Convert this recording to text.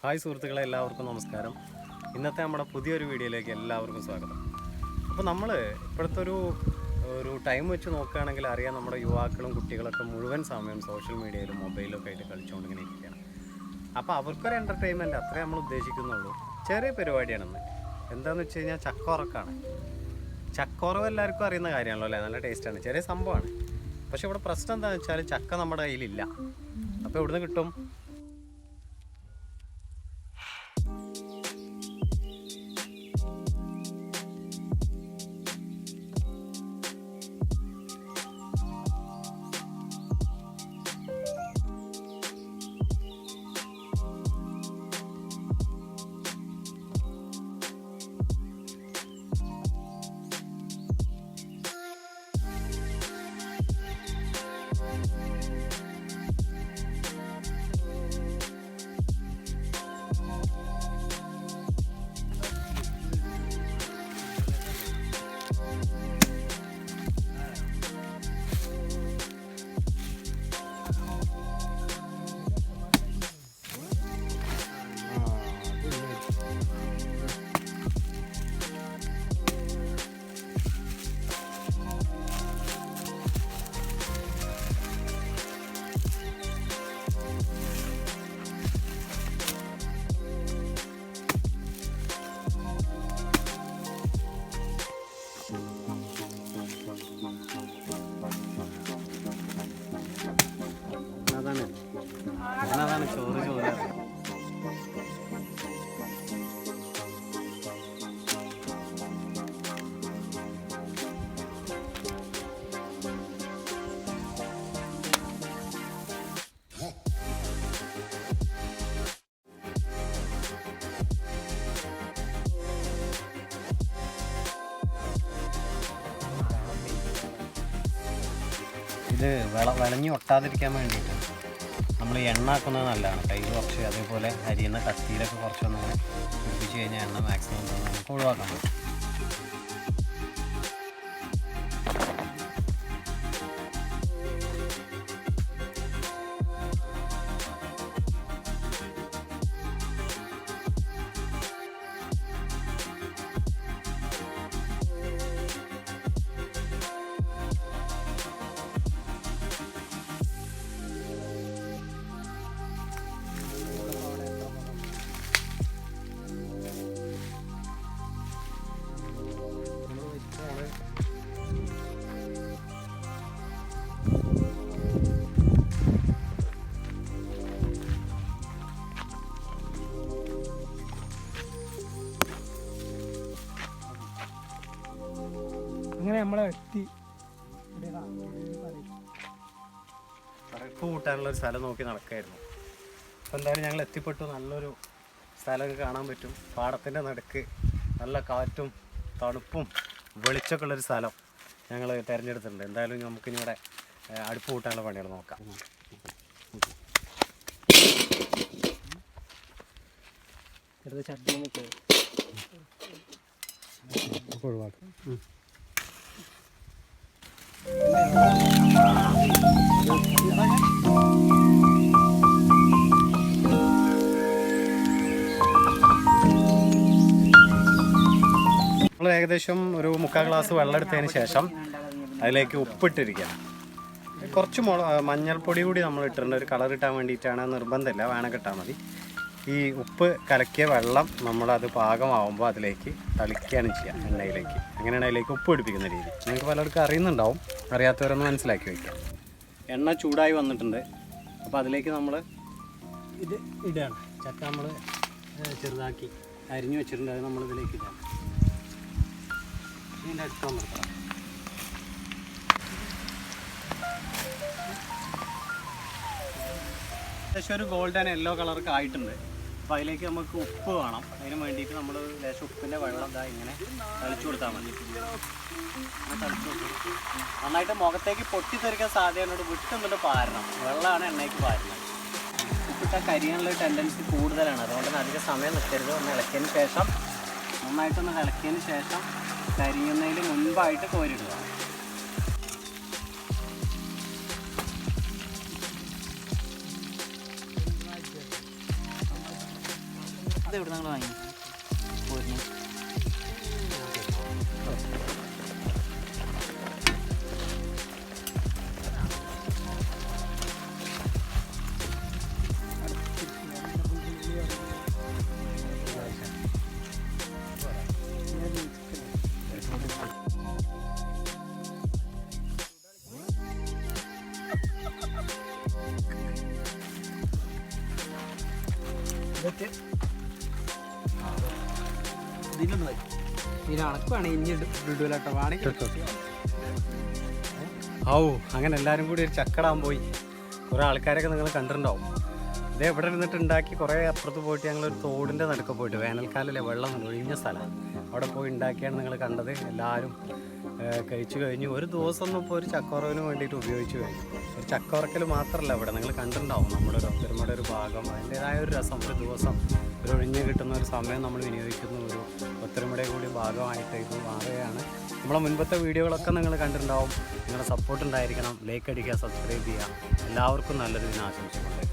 Hi സുഹൃത്തുക്കളെ, എല്ലാവർക്കും നമസ്കാരം. ഇന്നത്തെ നമ്മുടെ പുതിയൊരു വീഡിയോയിലേക്ക് എല്ലാവർക്കും സ്വാഗതം. അപ്പോൾ നമ്മൾ ഇപ്പോഴത്തെ ഒരു ടൈം വെച്ച് നോക്കുകയാണെങ്കിൽ അറിയാം, നമ്മുടെ യുവാക്കളും കുട്ടികളൊക്കെ മുഴുവൻ സമയം സോഷ്യൽ മീഡിയയിലും മൊബൈലൊക്കെ ആയിട്ട് കളിച്ചുകൊണ്ടിങ്ങനെ ഇരിക്കുകയാണ്. അപ്പോൾ അവർക്കൊരു എൻ്റർടൈൻമെൻറ്റ് അത്രേ നമ്മൾ ഉദ്ദേശിക്കുന്നുള്ളൂ. ചെറിയ പരിപാടിയാണെന്ന്. എന്താണെന്ന് വെച്ച് കഴിഞ്ഞാൽ ചക്കോറക്കാണ്. ചക്കോറവ് എല്ലാവർക്കും അറിയുന്ന കാര്യമാണല്ലോ അല്ലേ, നല്ല ടേസ്റ്റാണ്, ചെറിയ സംഭവമാണ്. പക്ഷേ ഇവിടെ പ്രശ്നം എന്താണെന്ന് വെച്ചാൽ ചക്ക നമ്മുടെ കയ്യിലില്ല. അപ്പോൾ എവിടുന്ന് കിട്ടും? അതാണ് ചോറ് ചോറ്. ഇത് വിളഞ്ഞ് ഒട്ടാതിരിക്കാൻ വേണ്ടിയിട്ട് നമ്മൾ എണ്ണ ആക്കുന്നത് നല്ലതാണ്. കയ്യിൽ കുറച്ച്, അതേപോലെ അരിയുന്ന കത്തിയിലൊക്കെ കുറച്ചൊന്ന് പിടിപ്പിച്ച് കഴിഞ്ഞാൽ എണ്ണ മാക്സിമം നമുക്ക് ഒഴിവാക്കാൻ പറ്റും. അങ്ങനെ നമ്മളെ എത്തി കറുപ്പ് കൂട്ടാനുള്ളൊരു സ്ഥലം നോക്കി നടക്കായിരുന്നു. അപ്പോൾ എന്തായാലും ഞങ്ങൾ എത്തിപ്പെട്ടു. നല്ലൊരു സ്ഥലമൊക്കെ കാണാൻ പറ്റും. പാടത്തിൻ്റെ നടുക്ക് നല്ല കാറ്റും തണുപ്പും വെളിച്ചമൊക്കെ ഉള്ളൊരു സ്ഥലം ഞങ്ങൾ തിരഞ്ഞെടുത്തിട്ടുണ്ട്. എന്തായാലും നമുക്കിനി ഇവിടെ അടുപ്പ് കൂട്ടാനുള്ള പണികൾ നോക്കാം. ഒഴിവാക്കാം. നമ്മൾ ഏകദേശം ഒരു 3/4 ഗ്ലാസ് വെള്ളം എടുത്തതിന് ശേഷം അതിലേക്ക് ഉപ്പിട്ടിരിക്കുക. കുറച്ച് മഞ്ഞൾപ്പൊടി കൂടി നമ്മൾ ഇട്ടിട്ടുണ്ട്, ഒരു കളർ കിട്ടാൻ വേണ്ടിയിട്ടാണ്. നിർബന്ധമില്ല, വേണം കിട്ടാൽ മതി. ഈ ഉപ്പ് കലക്കിയ വെള്ളം നമ്മളത് പാകമാവുമ്പോൾ അതിലേക്ക് തളിക്കുകയാണ് ചെയ്യുക, എണ്ണയിലേക്ക്. അങ്ങനെയാണ് അതിലേക്ക് ഉപ്പ് പിടിപ്പിക്കുന്ന രീതി. നിങ്ങൾക്ക് പലർക്കും അറിയുന്നുണ്ടാവും, അറിയാത്തവരൊന്ന് മനസ്സിലാക്കി വയ്ക്കാം. എണ്ണ ചൂടായി വന്നിട്ടുണ്ട്. അപ്പോൾ അതിലേക്ക് നമ്മൾ ഇത് ഇടുകയാണ്. ചക്ക നമ്മൾ ചെറുതാക്കി അരിഞ്ഞു വെച്ചിട്ടുണ്ട്, അത് നമ്മളിതിലേക്ക് ഇടാം. ഇതിൻ്റെ അടുത്ത് നിർത്താം. ഏകദേശം ഒരു ഗോൾഡൻ യെല്ലോ കളറൊക്കെ ആയിട്ടുണ്ട്. അപ്പോൾ അതിലേക്ക് നമുക്ക് ഉപ്പ് വേണം. അതിന് വേണ്ടിയിട്ട് നമ്മൾ ലേശം ഉപ്പിൻ്റെ വെള്ളം ഇതാ ഇങ്ങനെ തളിച്ചു കൊടുത്താൽ മതി. നന്നായിട്ട് മുഖത്തേക്ക് പൊട്ടിത്തെറിക്കാൻ സാധ്യതയോട് വിട്ടുന്നിട്ട് പാരണം. വെള്ളമാണ് എണ്ണയ്ക്ക് പാരുന്നത്. ഉപ്പിട്ട കരിയാനുള്ള ടെൻഡൻസി കൂടുതലാണ്. അതുകൊണ്ട് തന്നെ അധികം സമയം നിൽക്കരുത്. ഒന്ന് ഇളക്കിയതിന് ശേഷം, നന്നായിട്ടൊന്ന് ഇളക്കിയതിന് ശേഷം കരിയുന്നതിന് മുൻപായിട്ട് കോരിടുക. ഇതെവിടെ നിങ്ങൾ വാങ്ങി പോരുന്നു? ഔ അങ്ങനെ എല്ലാവരും കൂടി ഒരു ചക്കടാൻ പോയി. കുറേ ആൾക്കാരൊക്കെ നിങ്ങൾ കണ്ടിട്ടുണ്ടാവും. ഇത് എവിടെ ഇരുന്നിട്ട് ഉണ്ടാക്കി കുറേ അപ്പുറത്ത് പോയിട്ട് ഞങ്ങളൊരു തോടിൻ്റെ നടുക്ക് പോയിട്ട് വേനൽക്കാലല്ലേ വെള്ളം ഒഴിഞ്ഞ സ്ഥലമാണ് അവിടെ പോയി ഉണ്ടാക്കിയാണ് നിങ്ങൾ കണ്ടത്. എല്ലാവരും കഴിച്ചു കഴിഞ്ഞു. ഒരു ദിവസം ഒന്നും ഇപ്പോൾ ഒരു ചക്കോറവിന് വേണ്ടിയിട്ട് ഉപയോഗിച്ച് കഴിഞ്ഞു. ഒരു ചക്കോറക്കൽ മാത്രമല്ല ഇവിടെ നിങ്ങൾ കണ്ടിട്ടുണ്ടാവും നമ്മുടെ ഒരു ഒത്തൊരുമയുടെ ഒരു ഭാഗം. അതിൻ്റേതായ ഒരു രസം. ഒരു ദിവസം ഒരു ഒഴിഞ്ഞ് കിട്ടുന്ന ഒരു സമയം നമ്മൾ വിനിയോഗിക്കുന്ന ഒരു ഒത്തൊരുമയുടെ കൂടി ഭാഗമായിട്ട് ഇത് മാറുകയാണ്. നമ്മളെ മുൻപത്തെ വീഡിയോകളൊക്കെ നിങ്ങൾ കണ്ടിട്ടുണ്ടാവും. നിങ്ങളുടെ സപ്പോർട്ട് ഉണ്ടായിരിക്കണം. ലൈക്ക് അടിക്കുക, സബ്സ്ക്രൈബ് ചെയ്യുക. എല്ലാവർക്കും നല്ലൊരു ദിനം ആശംസിക്കുന്നുണ്ട്.